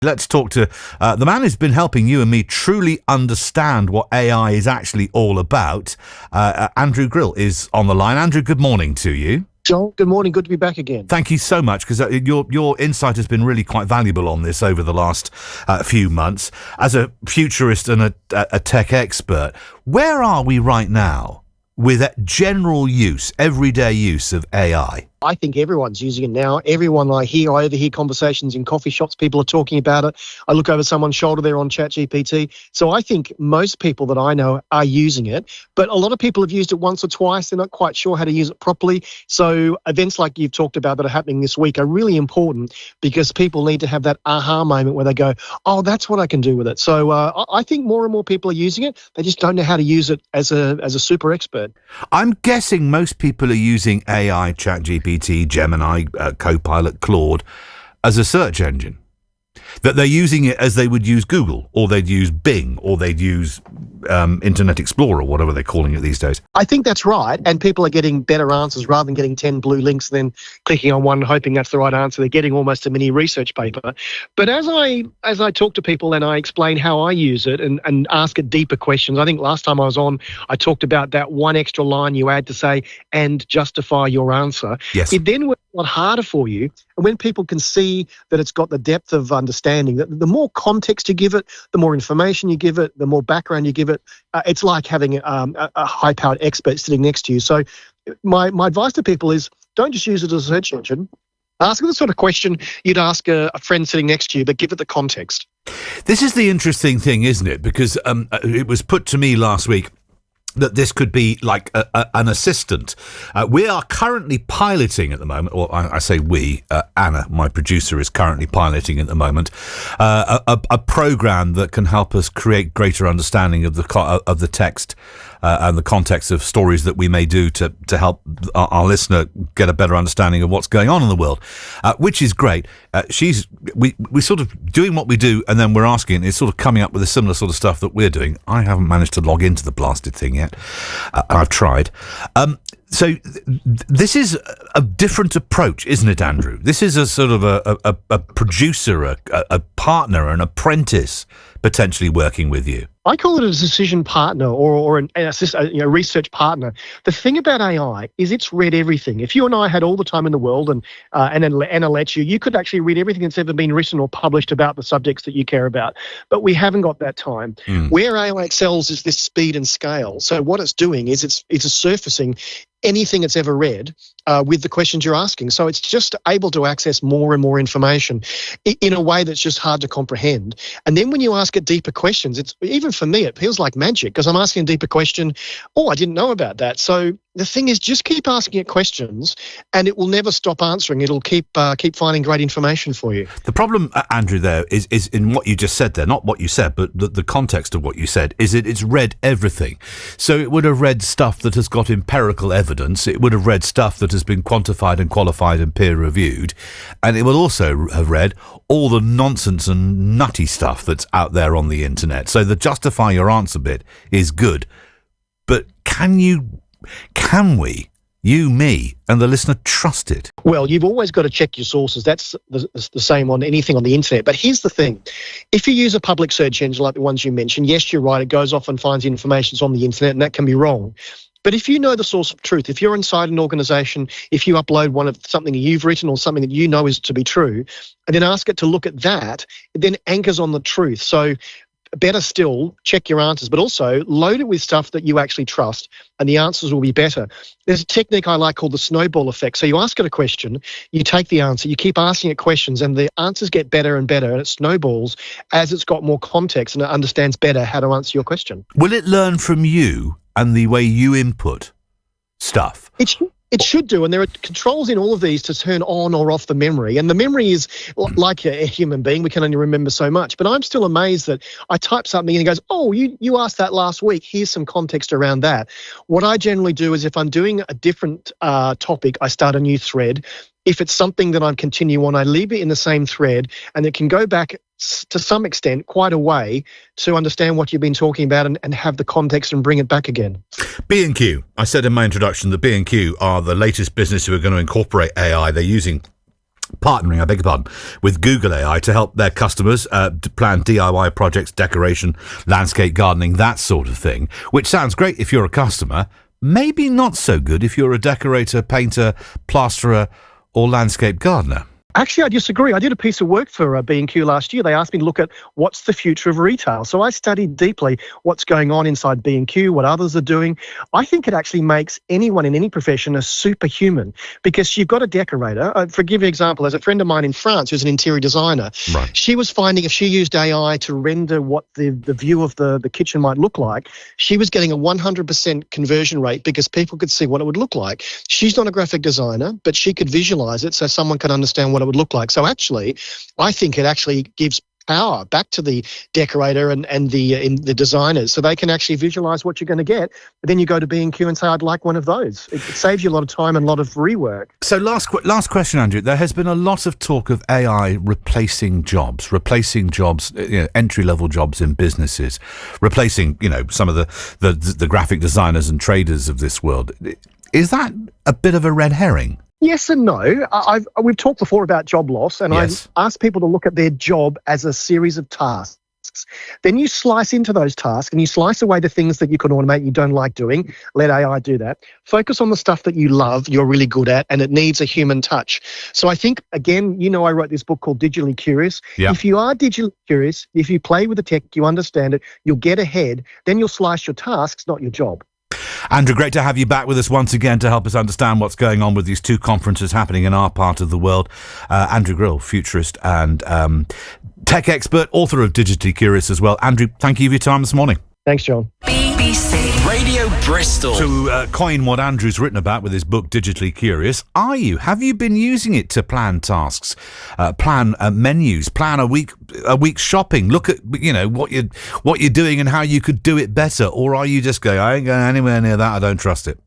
Let's talk to the man who's been helping you and me truly understand what AI is actually all about. Andrew Grill is on the line. Andrew, good morning to you. John, good morning. Good to be back again. Thank you so much, because your insight has been really quite valuable on this over the last few months. As a futurist and a tech expert, where are we right now with general use, everyday use of AI? I think everyone's using it now. Everyone I overhear conversations in coffee shops. People are talking about it. I look over someone's shoulder there on ChatGPT. So I think most people that I know are using it, but a lot of people have used it once or twice. They're not quite sure how to use it properly. So events like you've talked about that are happening this week are really important, because people need to have that aha moment where they go, oh, that's what I can do with it. So I think more and more people are using it. They just don't know how to use it as a super expert. I'm guessing most people are using AI, ChatGPT, Gemini, Copilot, Claude as a search engine. That they're using it as they would use Google, or they'd use Bing, or they'd use Internet Explorer, whatever they're calling it these days. I think that's right. And people are getting better answers rather than getting 10 blue links, then clicking on one, hoping that's the right answer. They're getting almost a mini research paper. But as I talk to people and I explain how I use it and ask it deeper questions, I think last time I was on, I talked about that one extra line you add to say, and justify your answer. Yes. It then works a lot harder for you. And when people can see that it's got the depth of understanding, that the more context you give it, the more information you give it, the more background you give it, it's like having a high-powered expert sitting next to you. So my advice to people is, don't just use it as a search engine. Ask it the sort of question you'd ask a friend sitting next to you, but give it the context. This is the interesting thing, isn't it? Because it was put to me last week that this could be like an assistant. We are currently piloting at the moment, or I say we, Anna, my producer, is currently piloting at the moment, a program that can help us create greater understanding of the text and the context of stories that we may do to help our listener get a better understanding of what's going on in the world, which is great. We sort of doing what we do, and then we're asking, it's sort of coming up with a similar sort of stuff that we're doing. I haven't managed to log into the blasted thing yet. I've tried. So this is a different approach, isn't it, Andrew? This is a sort of a producer, a partner, an apprentice potentially working with you. I call it a decision partner or a research partner. The thing about AI is it's read everything. If you and I had all the time in the world and Anna let you could actually read everything that's ever been written or published about the subjects that you care about. But we haven't got that time. Where AI excels is this speed and scale. So what it's doing is it's surfacing anything it's ever read with the questions you're asking. So it's just able to access more and more information in a way that's just hard to comprehend. And then when you ask it deeper questions, it's even for me, it feels like magic, because I'm asking a deeper question. Oh, I didn't know about that. So the thing is, just keep asking it questions and it will never stop answering. It'll keep finding great information for you. The problem, Andrew, there is in what you just said there, not what you said, but the context of what you said, is it's read everything. So it would have read stuff that has got empirical evidence. It would have read stuff that has been quantified and qualified and peer-reviewed. And it will also have read all the nonsense and nutty stuff that's out there on the internet. So the justify your answer bit is good. But can we, you, me, and the listener trust it? Well, you've always got to check your sources. That's the same on anything on the internet. But here's the thing. If you use a public search engine like the ones you mentioned, yes, you're right, it goes off and finds information on the internet, and that can be wrong. But if you know the source of truth, if you're inside an organisation, if you upload something you've written or something that you know is to be true, and then ask it to look at that, it then anchors on the truth. So better still, check your answers, but also load it with stuff that you actually trust, and the answers will be better. There's a technique I like called the snowball effect. So you ask it a question, you take the answer, you keep asking it questions, and the answers get better and better, and it snowballs as it's got more context and it understands better how to answer your question. Will it learn from you and the way you input stuff? It should do, and there are controls in all of these to turn on or off the memory. And the memory is like a human being. We can only remember so much. But I'm still amazed that I type something and it goes, oh, you asked that last week. Here's some context around that. What I generally do is if I'm doing a different topic, I start a new thread. If it's something that I continue on, I leave it in the same thread, and it can go back to some extent quite a way to understand what you've been talking about and have the context and bring it back again. B&Q. I said in my introduction that B&Q are the latest business who are going to incorporate AI. They're using partnering, I beg your pardon, with Google AI to help their customers to plan DIY projects, decoration, landscape gardening, that sort of thing, which sounds great if you're a customer, maybe not so good if you're a decorator, painter, plasterer, or landscape gardener. Actually, I disagree. I did a piece of work for B&Q last year. They asked me to look at what's the future of retail. So I studied deeply what's going on inside B&Q, what others are doing. I think it actually makes anyone in any profession a superhuman, because you've got a decorator. For give you an example, there's a friend of mine in France who's an interior designer. Right. She was finding if she used AI to render what the view of the kitchen might look like, she was getting a 100% conversion rate because people could see what it would look like. She's not a graphic designer, but she could visualize it so someone can understand what it would look like. So actually, I think it actually gives power back to the decorator and the designers, so they can actually visualize what you're going to get. But then you go to B&Q and say, I'd like one of those. It saves you a lot of time and a lot of rework. So last question, Andrew. There has been a lot of talk of AI replacing jobs, entry-level jobs in businesses, replacing, some of the graphic designers and traders of this world. Is that a bit of a red herring? Yes and no. We've talked before about job loss, and Yes. I've asked people to look at their job as a series of tasks. Then you slice into those tasks and you slice away the things that you can automate, you don't like doing. Let AI do that. Focus on the stuff that you love, you're really good at, and it needs a human touch. So I think, again, I wrote this book called Digitally Curious. Yeah. If you are digitally curious, if you play with the tech, you understand it, you'll get ahead, then you'll slice your tasks, not your job. Andrew, great to have you back with us once again to help us understand what's going on with these two conferences happening in our part of the world. Andrew Grill, futurist and tech expert, author of Digitally Curious as well. Andrew, thank you for your time this morning. Thanks, John. BBC Radio Bristol. To coin what Andrew's written about with his book Digitally Curious, have you been using it to plan tasks, plan menus, plan a week's shopping, look at what you're doing and how you could do it better, or are you just going, I ain't going anywhere near that, I don't trust it?